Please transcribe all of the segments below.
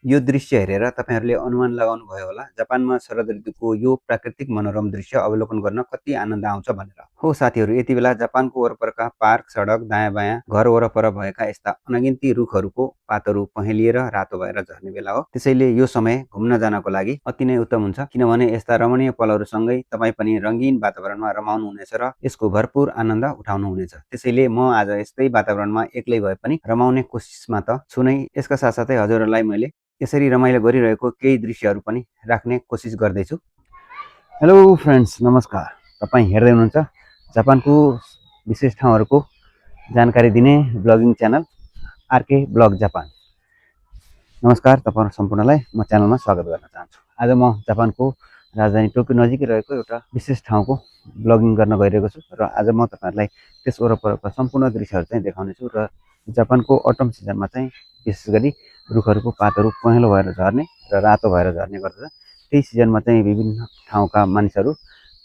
यो दृश्य हेरेर तपाईहरुले अनुमान लगाउनु भयो होला जापानमा शरद ऋतुको यो प्राकृतिक मनोरम दृश्य अवलोकन गर्न कति आनन्द आउँछ भनेर। हो साथीहरु, यति बेला जापानको वरपरका पार्क, सडक, दायाँ-बायाँ घर वरपर भएका यस्ता अनगिन्ती रुखहरुको पातहरु पहेलिएर रातो भएर झर्ने बेला हो। त्यसैले यो समय घुम्न जानको लागि अति नै उत्तम हुन्छ, किनभने यस्ता रमणीय पलहरुसँगै तपाई पनि रंगीन वातावरणमा रमाउनु हुनेछ र यसको भरपूर आनन्द उठाउनु हुनेछ। त्यसैले म आज यस्तै वातावरणमा एक्लै भए पनि रमाउने कोसिसमा त छु नै। यसका साथसाथै हजुरहरुलाई मैले यसरी रमाइलो गरिरहेको केही दृश्यहरु पनि राख्ने कोसिस गर्दैछु। हेलो फ्रेन्ड्स, नमस्कार। तपाई हेर्दै हुनुहुन्छ जापानको विशेष ठाउँहरुको जानकारी दिने blogging channel RK blog Japan. नमस्कार तपाईहरु सम्पूर्णलाई म च्यानलमा स्वागत गर्न चाहन्छु। आज म जापानको राजधानी टोकियो नजिकै रहेको एउटा विशेष ठाउँको ब्लगिङ गर्न गइरहेको छु र आज म तपाईहरुलाई त्यस वरपरका सम्पूर्ण दृश्यहरु चाहिँ देखाउने छु र जापानको अटम सिजनमा चाहिँ विशेष गरी रुखहरुको पातहरु पहेँलो भएर झर्ने र रातो भएर झर्ने गर्दछ। त्यही सिजनमा चाहिँ विभिन्न ठाउँका मानिसहरु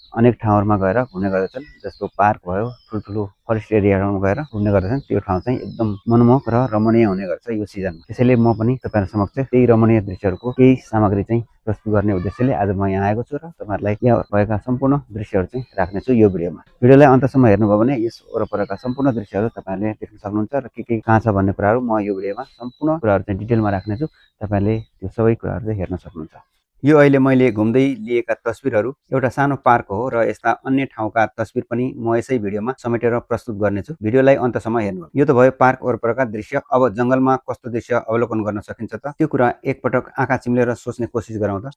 अनेक ठाउँहरुमा गएर घुम्ने गर्दछन्, जस्तो पार्क भयो, ठुलठुलो फरेस्ट एरियाहरुमा गएर घुम्ने गर्दछन्। त्यो ठाउँ चाहिँ एकदम मनमोहक र रमणीय हुने गर्छ यो सिजनमा। त्यसैले म पनि तपाईहरु समक्ष त्यही रमणीय दृश्यहरुको केही सामग्री चाहिँ प्रस्तुत गर्ने उद्देश्यले आज म यहाँ आएको छु र तपाईहरुलाई यहाँ भएका सम्पूर्ण दृश्यहरु चाहिँ राख्ने छु यो भिडियोमा। भिडियोलाई अन्तसम्म हेर्नुभयो भने यस वरपरका सम्पूर्ण दृश्यहरु तपाईहरुले देख्न सक्नुहुन्छ र के कहाँ छ भन्ने कुराहरु म यो भिडियोमा सम्पूर्ण कुराहरु चाहिँ डिटेलमा राख्ने छु। तपाईहरुले त्यो सबै कुराहरु चाहिँ हेर्न सक्नुहुन्छ। यो अहिले मैले घुम्दै लिएका तस्बिरहरु एउटा सानो पार्क हो र यस्ता अन्य ठाउँका तस्बिर पनि म यसै भिडियोमा समेटेर प्रस्तुत गर्नेछु। भिडियोलाई अन्तसम्म हेर्नु। यो त भयो पार्क वरपरका दृश्य। अब जंगलमा कस्तो दृश्य अवलोकन गर्न सकिन्छ त त्यो कुरा एकपटक आँखा चिम्लेर सोच्ने कोसिस गरौँ त।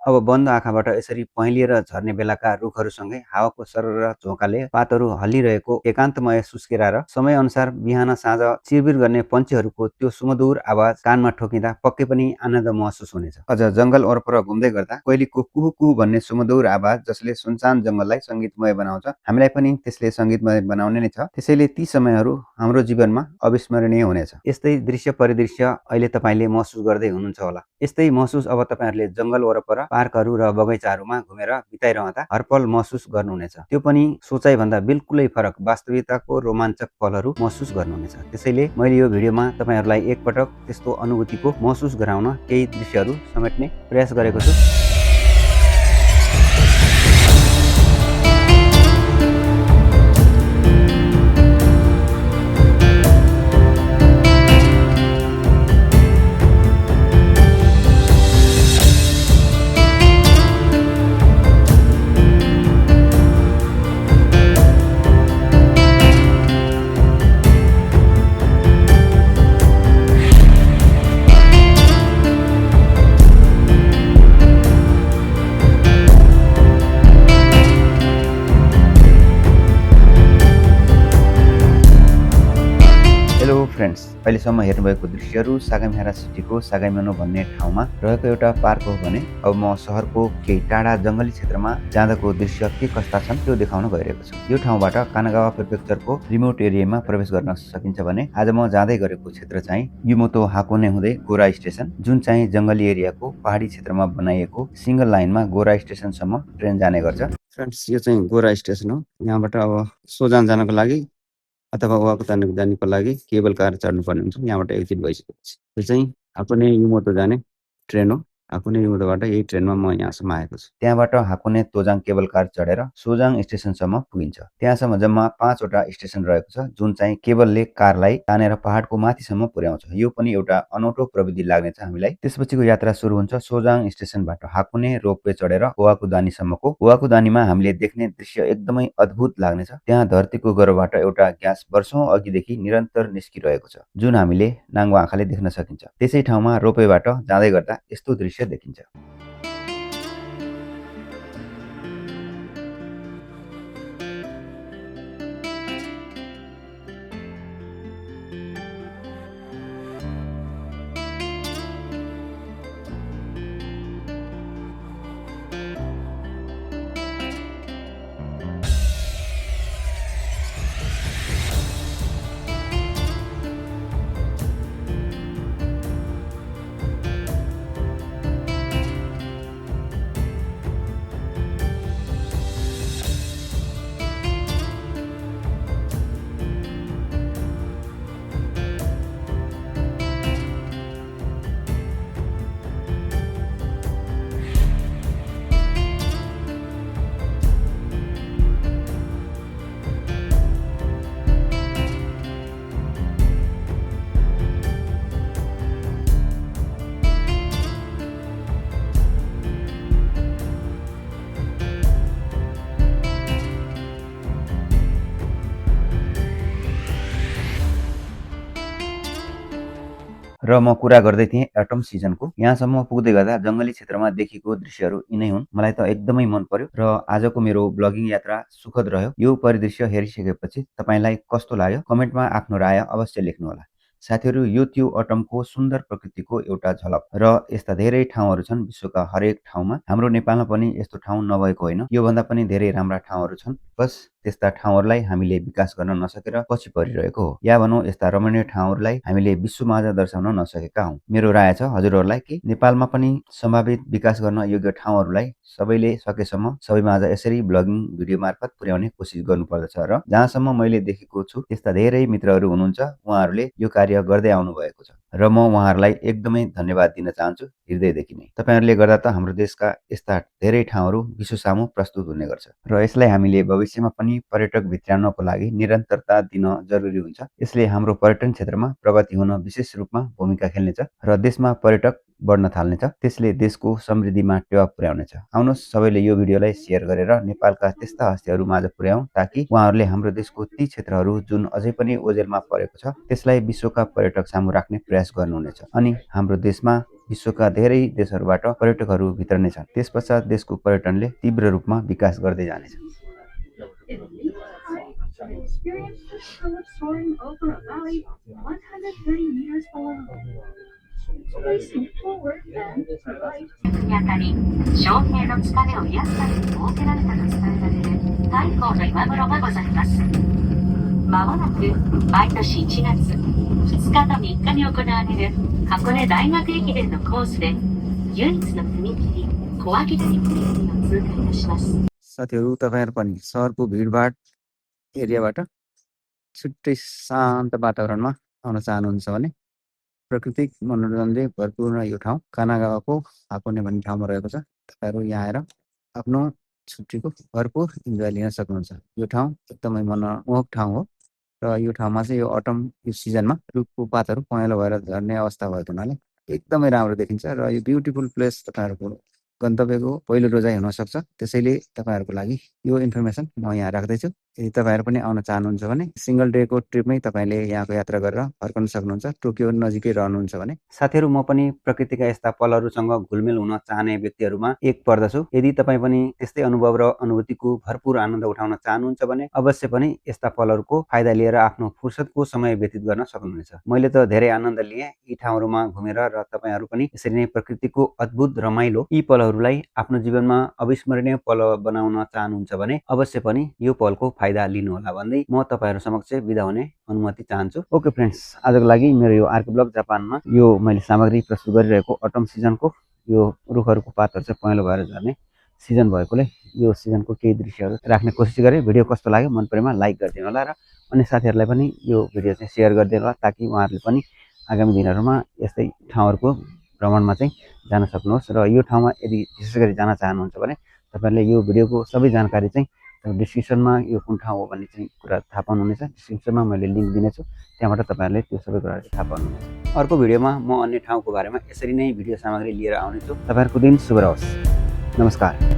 अब बन्द आँखाबाट यसरी पहेँलिएर झर्ने बेलाका रुखहरुसँगै हावाको सरर झोकाले पातहरु हल्लिरहेको एकान्तमय सुस्केरा र समय अनुसार बिहान साँझ चिरबिर गर्ने पन्छीहरुको त्यो सुमधुर आवाज कानमा ठोकिँदा पक्कै पनि आनन्द महसुस हुनेछ। अझ जंगल वरपर घुम्दै गर्दा कोइलीको कुहु कुहु भन्ने सुमधुर आवाज जसले सुनसान जंगललाई संगीतमय बनाउँछ, हामीलाई पनि त्यसले संगीतमय बनाउने नै छ। त्यसैले ती समयहरु हाम्रो जीवनमा अविस्मरणीय हुनेछ। यस्तै दृश्य परिदृश्य अहिले तपाईले महसुस गर्दै हुनुहुन्छ होला। यस्तै महसुस अब तपाईहरुले जंगल वरपर पार्कहरु र बगैँचाहरुमा घुमेर बिताइरहँदा हरपल महसुस गर्नुहुनेछ। त्यो पनि सोचाइ भन्दा बिल्कुलै फरक वास्तविकताको रोमाञ्चक पलहरु महसुस गर्नुहुनेछ। त्यसैले मैले यो भिडियोमा तपाईहरुलाई एकपटक त्यस्तो अनुभूतिको महसुस गराउन केही दृश्यहरु समेट्ने प्रयास गरेको छु। फ्रेन्ड्स, अहिलेसम्म हेर्नुभएको दृश्यहरु सागामिहारा सिटीको सागाइमानो भन्ने ठाउँमा रहेको एउटा पार्क हो भने अब म शहरको केही टाढा जंगली क्षेत्रमा जाँदाको दृश्य के कस्ता छन् त्यो देखाउन गइरहेको छु। यो ठाउँबाट कानागावा प्रिफेक्चरको रिमोट एरियामा प्रवेश गर्न सकिन्छ भने आज म जाँदै गरेको क्षेत्र चाहिँ युमोतो हाकोने हुँदै गोरा स्टेसन, जुन चाहिँ जंगली एरियाको पहाडी क्षेत्रमा बनाइएको सिंगल लाइनमा गोरा स्टेसनसम्म ट्रेन जाने गर्छ। फ्रेन्ड्स, यो चाहिँ गोरा स्टेसन हो। यहाँबाट अब सोजान जानको लागि अथवा वाकुतानको लागि केबल कार चढ्नुपर्ने हुन्छ। यहाँबाट एक्जिट भइसकेपछि यो चाहिँ हाकोने युमोतो जाने ट्रेन हो। हाकोने युमोतोबाट यही ट्रेनमा म यहाँसम्म आएको छु। त्यहाँबाट हाकोने तोजाङ केबल कार चढेर सोजाङ स्टेसनसम्म पुगिन्छ। त्यहाँसम्म जम्मा 5 वटा स्टेसन रहेको छ, जुन चाहिँ केबलले कारलाई तानेर पहाडको माथिसम्म पुर्याउँछ। यो पनि एउटा अनौठो प्रविधि लाग्नेछ हामीलाई। त्यसपछिको यात्रा सुरु हुन्छ सोजाङ स्टेसनबाट हाकोने रोपवे चढेर ओवाकुदानीसम्मको। ओवाकुदानीमा हामीले देख्ने दृश्य एकदमै अद्भुत लाग्नेछ। त्यहाँ धरतीको गर्भबाट एउटा ग्यास वर्षौं अघिदेखि निरन्तर निस्किरहेको छ, जुन हामीले नाङ्गो आँखाले देख्न सकिन्छ। त्यसै ठाउँमा रोपवेबाट जाँदै गर्दा यस्तो दृश्य देखिन्छ। र म कुरा गर्दै थिएँ एटम सिजनको। यहाँसम्म पुग्दै गर्दा जङ्गली क्षेत्रमा देखेको दृश्यहरू यिनै हुन्। मलाई त एकदमै मन पर्यो र आजको मेरो ब्लगिङ यात्रा सुखद रह्यो। यो परिदृश्य हेरिसकेपछि तपाईँलाई कस्तो लाग्यो कमेन्टमा आफ्नो राय अवश्य लेख्नुहोला। साथीहरू, यो थियो अटमको सुन्दर प्रकृतिको एउटा झलक र यस्ता धेरै ठाउँहरू छन् विश्वका हरेक ठाउँमा। हाम्रो नेपालमा पनि यस्तो ठाउँ नभएको होइन, योभन्दा पनि धेरै राम्रा ठाउँहरू छन्। बस त्यस्ता ठाउँहरूलाई हामीले विकास गर्न नसकेर पछि परिरहेको हो, या भनौँ यस्ता रमणीय ठाउँहरूलाई हामीले विश्वमाझ दर्शाउन नसकेका हौँ। मेरो राय छ हजुरहरूलाई कि नेपालमा पनि सम्भावित विकास गर्न योग्य ठाउँहरूलाई सबैले सकेसम्म सबैमाझ यसरी ब्लगिङ भिडियो मार्फत पुर्याउने कोसिस गर्नुपर्दछ र जहाँसम्म मैले देखेको छु त्यस्ता धेरै मित्रहरू हुनुहुन्छ, उहाँहरूले यो कार्य गर्दै आउनु भएको छ र म उहाँहरूलाई एकदमै धन्यवाद दिन चाहन्छु हृदयदेखि नै। तपाईँहरूले गर्दा त हाम्रो देशका यस्ता धेरै ठाउँहरू विश्व सामु प्रस्तुत हुने गर्छ र यसलाई हामीले भविष्यमा पनि पर्यटक भित्राउनको लागि निरन्तरता दिन जरुरी हुन्छ। यसले हाम्रो पर्यटन क्षेत्रमा प्रगति हुन विशेष रूपमा भूमिका खेल्नेछ र देशमा पर्यटक बढ्न थाल्नेछ। त्यसले देशको समृद्धिमा टेवा पुर्याउनेछ। आउनुहोस् सबैले यो भिडियोलाई सेयर गरेर नेपालका त्यस्ता हस्तीहरू माझ पुर्याउँ ताकि उहाँहरूले हाम्रो देशको ती क्षेत्रहरू जुन अझै पनि ओझेलमा परेको छ त्यसलाई विश्वका पर्यटक सामु राख्ने प्रयास गर्नुहुनेछ। अनि हाम्रो देशमा विश्वका धेरै देशहरूबाट पर्यटकहरू भित्रनेछन्। त्यसपश्चात देशको पर्यटनले तीव्र रूपमा विकास गर्दै जानेछ। साथीहरू, तपाईँहरू पनि सहरको भिडभाड एरियाबाट छुट्टै शान्त वातावरणमा आउन चाहनुहुन्छ भने प्राकृतिक मनोरञ्जनले भरपूर्ण यो ठाउँ कानागावाको हाकोने भन्ने ठाउँमा रहेको छ। तपाईँहरू यहाँ आएर आफ्नो छुट्टीको भरपूर इन्जोय लिन सक्नुहुन्छ। यो ठाउँ एकदमै मनमोहक ठाउँ हो र यो ठाउँमा चाहिँ यो अटम यो सिजनमा रुखको पातहरू पहेँलो भएर झर्ने अवस्था भएको हुनाले एकदमै राम्रो देखिन्छ र यो ब्युटिफुल प्लेस तपाईँहरूको गन्तव्यको पहिलो रोजाइ हुनसक्छ। त्यसैले तपाईँहरूको लागि यो इन्फर्मेसन म यहाँ राख्दैछु। यदि तपाईँहरू पनि आउन चाहनुहुन्छ भने सिंगल डेको ट्रिपमै तपाईँले यहाँको यात्रा गरेर फर्कन सक्नुहुन्छ, टोकियो नजिकै रहनुहुन्छ भने। साथीहरू, म पनि प्रकृतिका यस्ता पलहरूसँग घुलमिल हुन चाहने व्यक्तिहरूमा एक पर्दछु। यदि तपाईँ पनि त्यस्तै अनुभव र अनुभूतिको भरपूर आनन्द उठाउन चाहनुहुन्छ भने अवश्य पनि यस्ता पलहरूको फाइदा लिएर आफ्नो फुर्सदको समय व्यतीत गर्न सक्नुहुनेछ। मैले त धेरै आनन्द लिएँ यी ठाउँहरूमा घुमेर र तपाईँहरू पनि यसरी नै प्रकृतिको अद्भुत रमाइलो यी पलहरूलाई आफ्नो जीवनमा अविस्मरणीय पल बनाउन चाहनुहुन्छ भने अवश्य पनि यो पलको फाइदा लिनुहोला भन्दै म तपाईँहरू समक्ष बिदा हुने अनुमति चाहन्छु। ओके फ्रेन्ड्स, आजको लागि मेरो यो आर्के ब्लग जापानमा यो मैले सामग्री प्रस्तुत गरिरहेको अटम सिजनको यो रुखहरूको पातहरू चाहिँ पहेँलो भएर झर्ने सिजन भएकोले यो सिजनको केही दृश्यहरू राख्ने कोसिस गरेँ। भिडियो कस्तो लाग्यो मन परेमा लाइक गरिदिनु होला र अन्य साथीहरूलाई पनि यो भिडियो चाहिँ सेयर गरिदिनु होला ताकि उहाँहरूले पनि आगामी दिनहरूमा यस्तै ठाउँहरूको भ्रमणमा चाहिँ जान सक्नुहोस्। र यो ठाउँमा यदि विशेष गरी जान चाहनुहुन्छ भने तपाईँहरूले यो भिडियोको सबै जानकारी चाहिँ डिस्क्रिप्सनमा यो कुन ठाउँ हो भन्ने चाहिँ कुरा थाहा पाउनुहुनेछ। डिस्क्रिप्सनमा मैले लिङ्क दिनेछु, त्यहाँबाट तपाईँहरूले त्यो सबै कुराहरू थाहा पाउनुहुनेछ। अर्को भिडियोमा म अन्य ठाउँको बारेमा यसरी नै भिडियो सामग्री लिएर आउनेछु। तपाईँहरूको दिन शुभ रहोस्। नमस्कार।